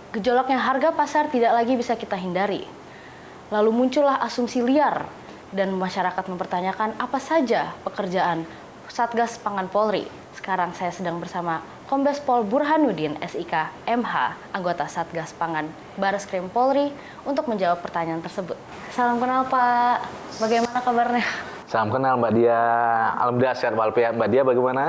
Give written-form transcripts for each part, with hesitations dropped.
Gejolaknya harga pasar tidak lagi bisa kita hindari. Lalu muncullah asumsi liar dan masyarakat mempertanyakan apa saja pekerjaan Satgas Pangan Polri. Sekarang saya sedang bersama Kombes Pol Burhanuddin, SIK, MH, anggota Satgas Pangan Bareskrim Polri untuk menjawab pertanyaan tersebut. Salam kenal Pak, bagaimana kabarnya? Salam kenal Mbak Dia, alhamdulillah sehat walafiat. Mbak Dia bagaimana?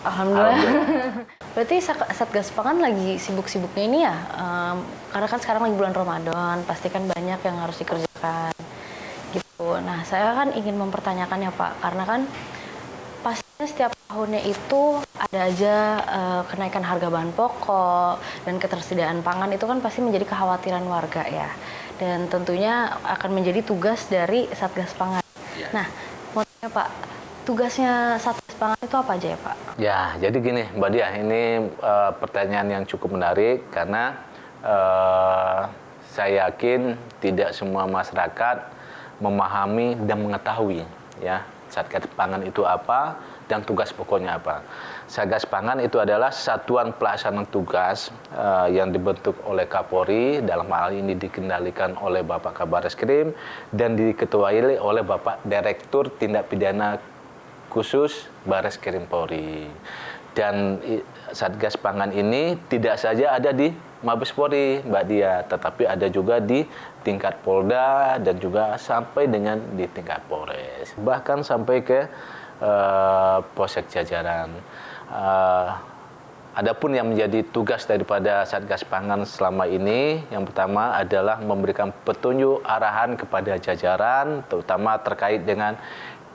Alhamdulillah. Berarti Satgas Pangan lagi sibuk-sibuknya ini ya, karena kan sekarang lagi bulan Ramadan, pasti kan banyak yang harus dikerjakan gitu. Nah, saya kan ingin mempertanyakan ya Pak, karena kan pastinya setiap tahunnya itu ada aja kenaikan harga bahan pokok dan ketersediaan pangan itu kan pasti menjadi kekhawatiran warga ya. Dan tentunya akan menjadi tugas dari Satgas Pangan. Nah, mau tanya Pak, tugasnya Satgas Pangan itu apa aja ya Pak? Ya, jadi gini Mbak Dia, ini pertanyaan yang cukup menarik karena saya yakin tidak semua masyarakat memahami dan mengetahui ya Satgas Pangan itu apa dan tugas pokoknya apa. Satgas Pangan itu adalah satuan pelaksana tugas yang dibentuk oleh Kapolri, dalam hal ini dikendalikan oleh Bapak Kabareskrim dan diketuai oleh Bapak Direktur Tindak Pidana Khusus Bareskrim Polri. Dan Satgas Pangan ini tidak saja ada di Mabes Polri, Mbak Dia, tetapi ada juga di tingkat Polda dan juga sampai dengan di tingkat Polres, bahkan sampai ke Polsek jajaran. Adapun yang menjadi tugas daripada Satgas Pangan selama ini, yang pertama adalah memberikan petunjuk arahan kepada jajaran, terutama terkait dengan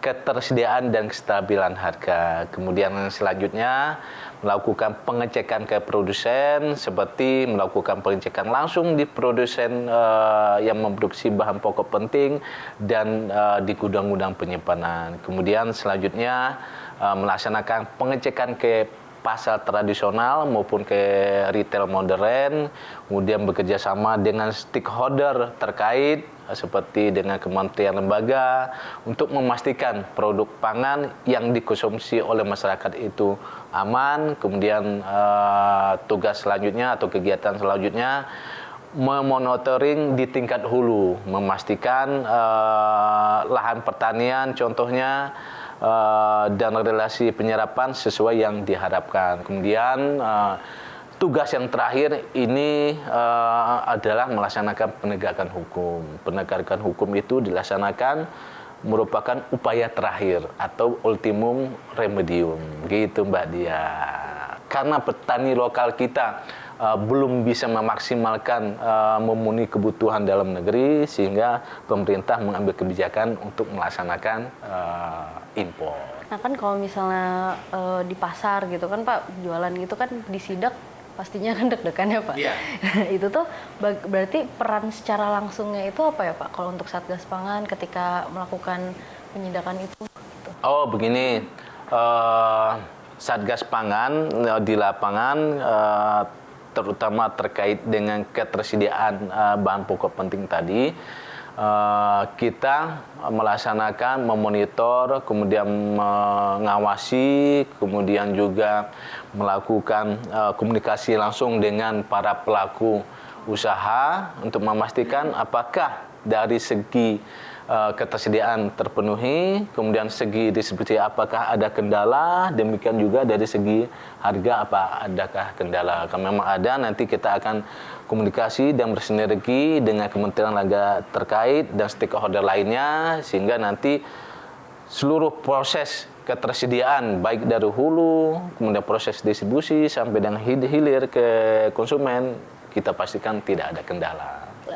ketersediaan dan kestabilan harga. Kemudian selanjutnya melakukan pengecekan ke produsen, seperti melakukan pengecekan langsung di produsen yang memproduksi bahan pokok penting dan di gudang-gudang penyimpanan. Kemudian selanjutnya melaksanakan pengecekan ke pasar tradisional maupun ke retail modern, kemudian bekerja sama dengan stakeholder terkait seperti dengan kementerian lembaga untuk memastikan produk pangan yang dikonsumsi oleh masyarakat itu aman. Kemudian tugas selanjutnya atau kegiatan selanjutnya memonitoring di tingkat hulu, memastikan lahan pertanian contohnya dan relasi penyerapan sesuai yang diharapkan. Kemudian tugas yang terakhir ini adalah melaksanakan penegakan hukum. Penegakan hukum itu dilaksanakan merupakan upaya terakhir atau ultimum remedium, gitu Mbak Dia. Karena petani lokal kita belum bisa memaksimalkan memenuhi kebutuhan dalam negeri, sehingga pemerintah mengambil kebijakan untuk melaksanakan impor. Nah kan kalau misalnya di pasar gitu kan Pak, jualan gitu kan disidak pastinya kan deg-degan ya Pak. Iya. Itu tuh berarti peran secara langsungnya itu apa ya Pak kalau untuk Satgas Pangan ketika melakukan penindakan itu? Gitu. Oh begini, Satgas Pangan di lapangan terutama terkait dengan ketersediaan bahan pokok penting tadi, kita melaksanakan, memonitor, kemudian mengawasi, kemudian juga melakukan komunikasi langsung dengan para pelaku usaha untuk memastikan apakah dari segi ketersediaan terpenuhi, kemudian segi distribusi apakah ada kendala, demikian juga dari segi harga apa adakah kendala. Kalau memang ada, nanti kita akan komunikasi dan bersinergi dengan kementerian lembaga terkait dan stakeholder lainnya, sehingga nanti seluruh proses ketersediaan baik dari hulu, kemudian proses distribusi sampai dengan hilir ke konsumen, kita pastikan tidak ada kendala.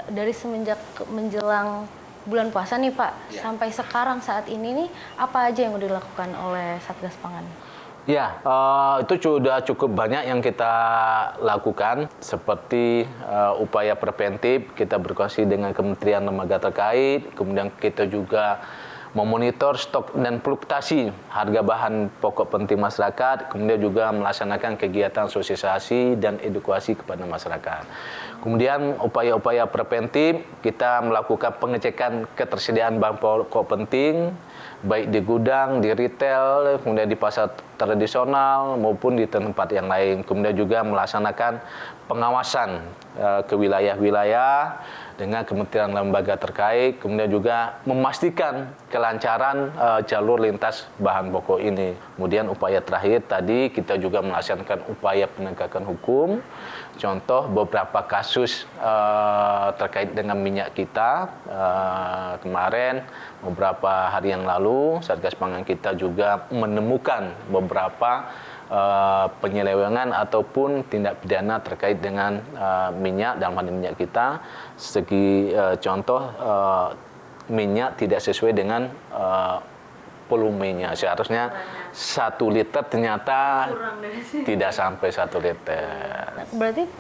Dari semenjak menjelang bulan puasa nih Pak, sampai sekarang saat ini nih apa aja yang udah dilakukan oleh Satgas Pangan? Ya, itu sudah cukup banyak yang kita lakukan, seperti upaya preventif, kita berkoordinasi dengan kementerian lembaga terkait, kemudian kita juga memonitor stok dan fluktuasi harga bahan pokok penting masyarakat, kemudian juga melaksanakan kegiatan sosialisasi dan edukasi kepada masyarakat. Kemudian upaya-upaya preventif, kita melakukan pengecekan ketersediaan bahan pokok penting, baik di gudang, di retail, kemudian di pasar tradisional maupun di tempat yang lain. Kemudian juga melaksanakan pengawasan ke wilayah-wilayah dengan kementerian lembaga terkait, kemudian juga memastikan kelancaran jalur lintas bahan pokok ini. Kemudian upaya terakhir tadi kita juga melaksanakan upaya penegakan hukum. Contoh beberapa kasus terkait dengan minyak kita kemarin beberapa hari yang lalu Satgas Pangan kita juga menemukan beberapa penyelewengan ataupun tindak pidana terkait dengan minyak, dalam hal minyak kita. Segi contoh minyak tidak sesuai dengan volumenya, seharusnya 1 liter ternyata tidak sampai 1 liter. Berarti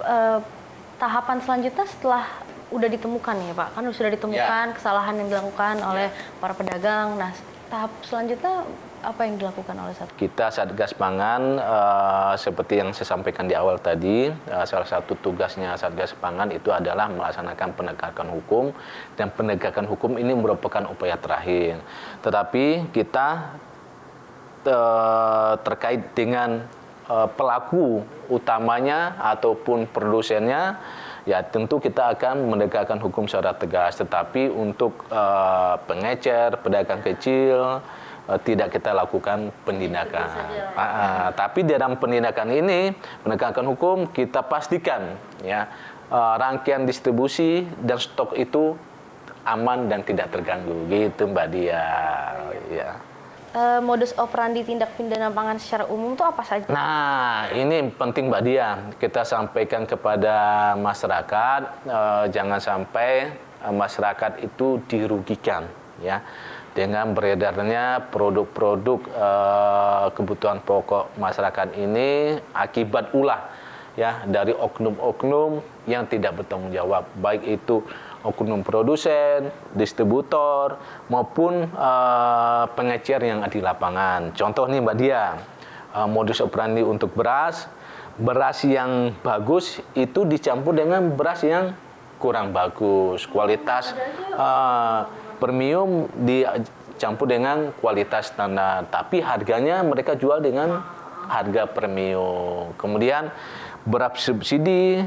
tahapan selanjutnya setelah udah ditemukan ya Pak, kan sudah ditemukan kesalahan yang dilakukan oleh para pedagang. Nah, tahap selanjutnya apa yang dilakukan oleh Satgas? Kita Satgas Pangan seperti yang saya sampaikan di awal tadi, salah satu tugasnya Satgas Pangan itu adalah melaksanakan penegakan hukum, dan penegakan hukum ini merupakan upaya terakhir. Tetapi kita terkait dengan pelaku utamanya ataupun produsennya, ya tentu kita akan menegakkan hukum secara tegas. Tetapi untuk pengecer, pedagang kecil, tidak kita lakukan penindakan. Tapi dalam penindakan ini, penegakan hukum, kita pastikan ya rangkaian distribusi dan stok itu aman dan tidak terganggu, gitu Mbak Dia. Ya. Modus operandi tindak pidana pangan secara umum itu apa saja? Nah, ini penting Mbak Dia. Kita sampaikan kepada masyarakat, jangan sampai masyarakat itu dirugikan ya dengan beredarnya produk-produk kebutuhan pokok masyarakat ini akibat ulah ya dari oknum-oknum yang tidak bertanggung jawab, baik itu oknum produsen, distributor maupun pengecer yang ada di lapangan. Contoh nih Mbak Dia, modus operandi untuk beras yang bagus itu dicampur dengan beras yang kurang bagus, kualitas premium dicampur dengan kualitas standar, tapi harganya mereka jual dengan harga premium. Kemudian beras subsidi,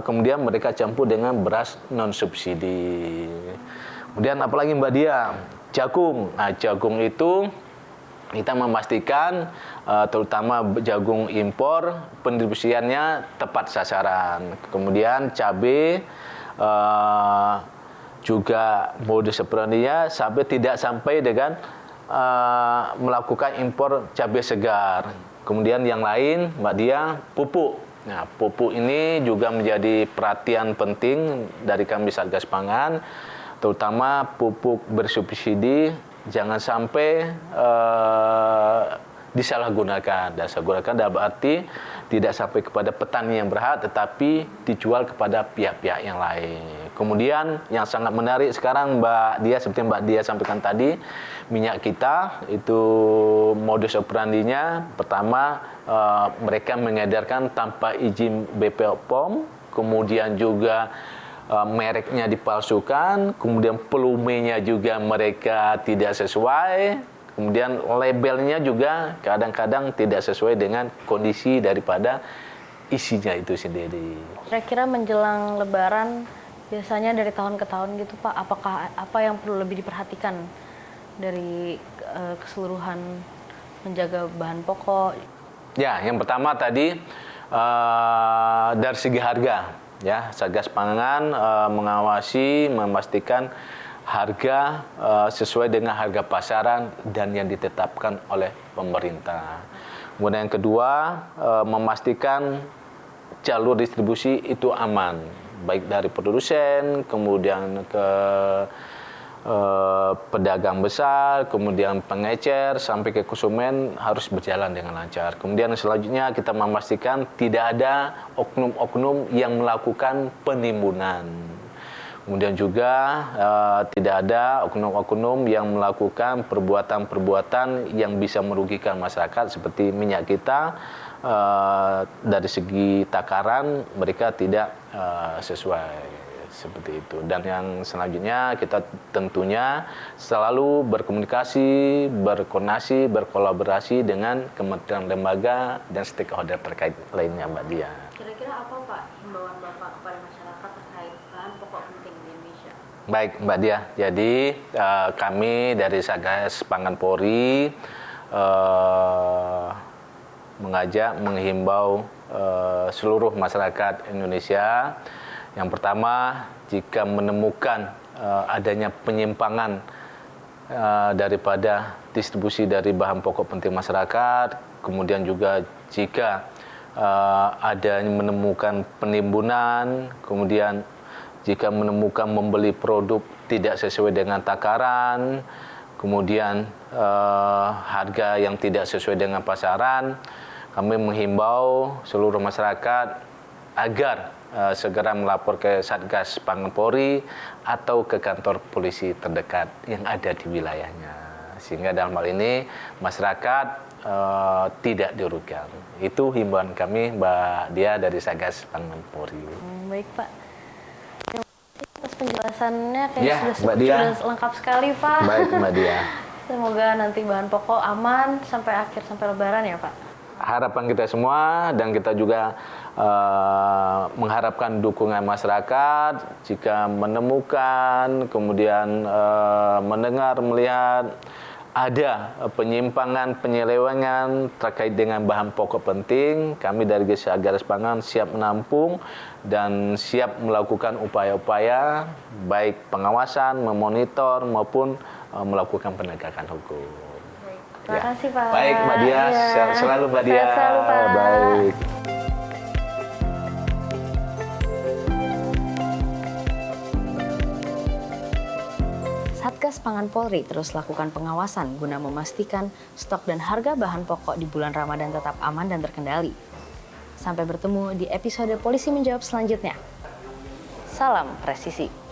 kemudian mereka campur dengan beras non subsidi. Kemudian apalagi Mbak Dia, jagung. Nah, jagung itu kita memastikan terutama jagung impor pendistribusiannya tepat sasaran. Kemudian cabai juga modus operandinya tidak sampai dengan melakukan impor cabai segar. Kemudian yang lain Mbak Dia, pupuk. Nah, pupuk ini juga menjadi perhatian penting dari kami Satgas Pangan, terutama pupuk bersubsidi jangan sampai disalahgunakan. Disalahgunakan dalam arti tidak sampai kepada petani yang berhak, tetapi dijual kepada pihak-pihak yang lain. Kemudian yang sangat menarik sekarang Mbak Dia, seperti Mbak Dia sampaikan tadi, minyak kita itu modus operandinya pertama mereka mengedarkan tanpa izin BPOM, kemudian juga mereknya dipalsukan, kemudian volumenya juga mereka tidak sesuai, kemudian labelnya juga kadang-kadang tidak sesuai dengan kondisi daripada isinya itu sendiri. Kira-kira menjelang Lebaran biasanya dari tahun ke tahun gitu Pak, apakah apa yang perlu lebih diperhatikan dari keseluruhan menjaga bahan pokok? Ya, yang pertama tadi dari segi harga. Ya, Satgas Pangan mengawasi, memastikan harga sesuai dengan harga pasaran dan yang ditetapkan oleh pemerintah. Kemudian yang kedua, memastikan jalur distribusi itu aman, baik dari produsen, kemudian ke pedagang besar, kemudian pengecer, sampai ke konsumen harus berjalan dengan lancar. Kemudian selanjutnya kita memastikan tidak ada oknum-oknum yang melakukan penimbunan. Kemudian juga tidak ada oknum-oknum yang melakukan perbuatan-perbuatan yang bisa merugikan masyarakat, seperti minyak kita dari segi takaran mereka tidak sesuai. seperti itu. Dan yang selanjutnya kita tentunya selalu berkomunikasi, berkoordinasi, berkolaborasi dengan kementerian lembaga dan stakeholder terkait lainnya, Mbak Dia. Kira-kira apa Pak himbauan Bapak kepada masyarakat terkait bahan pokok penting di Indonesia? Baik, Mbak Dia. Jadi kami dari Satgas Pangan Polri menghimbau seluruh masyarakat Indonesia. Yang pertama, jika menemukan adanya penyimpangan daripada distribusi dari bahan pokok penting masyarakat, kemudian juga jika ada menemukan penimbunan, kemudian jika menemukan membeli produk tidak sesuai dengan takaran, kemudian harga yang tidak sesuai dengan pasaran, kami menghimbau seluruh masyarakat agar segera melapor ke Satgas Pangan Polri atau ke kantor polisi terdekat yang ada di wilayahnya. Sehingga dalam hal ini masyarakat tidak dirugikan. Itu himbauan kami, Mbak Dia, dari Satgas Pangan Polri. Baik Pak. Terima kasih atas penjelasannya. Ya, Mbak Dia. Sudah lengkap sekali Pak. Baik, Mbak Dia. Semoga nanti bahan pokok aman sampai Lebaran ya Pak. Harapan kita semua, dan kita juga mengharapkan dukungan masyarakat jika menemukan, kemudian mendengar, melihat ada penyimpangan, penyelewengan terkait dengan bahan pokok penting, kami dari Satgas Pangan siap menampung dan siap melakukan upaya-upaya baik pengawasan, memonitor maupun melakukan penegakan hukum. Terima kasih Pak. Baik, Mbak Dia. Sehat selalu, Mbak Dia. Sehat selalu, Pak. Baik. Satgas Pangan Polri terus lakukan pengawasan guna memastikan stok dan harga bahan pokok di bulan Ramadan tetap aman dan terkendali. Sampai bertemu di episode Polisi Menjawab selanjutnya. Salam presisi.